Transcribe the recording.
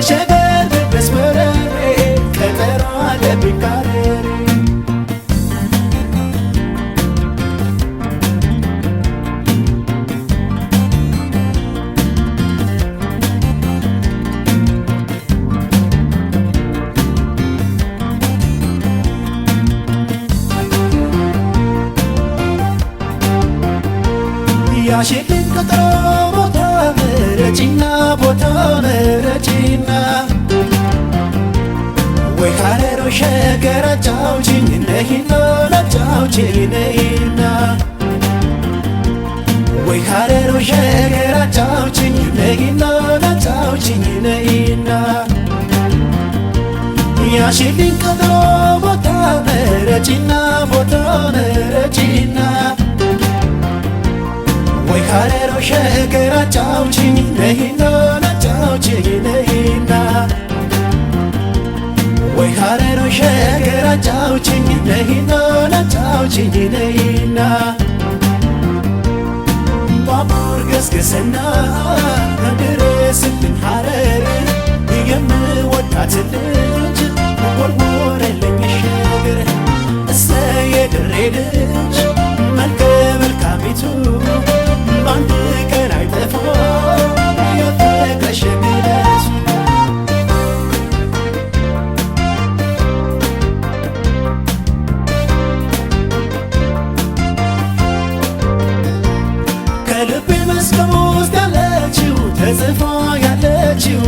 ከሸገር ድረስ መረሬ ቀጠሮ አለብኝ ካረሬ ያሽልኝ ቀጠሮ ቦታ ምረጪና ቦታ ምረጪና ወይ ሐረር ወይ ሸገር አጫውችኝ ነይና አጫውችኝ ነይና ወይ ሐረር ወይ ሸገር አጫውችኝ ነይና አጫውችኝ ነይና ያሽልኝ ቀጠሮ ቦታ ምረጪና ቦታ ምረጪና ወይ ሐረር ወይ ሸገር አጫውችኝ ነይና አጫውችኝ ነይና ወይ ሐረር ወይ ሸገር አጫውችኝ ነይና አጫውችኝ ነይና ባቡር ገስገስና ድረስልኝ ሐረር የምወዳት ልጅ ወርወረልኝ ሸገር እሰይ የድሬ ልጅ መልከ መልካሚቱ በአንድ ቀን አይጠፋ የፍቅርሽ ግለቱ ከልቤ መስቀል ውስጥ ያለችው ተጽፋ ያለችው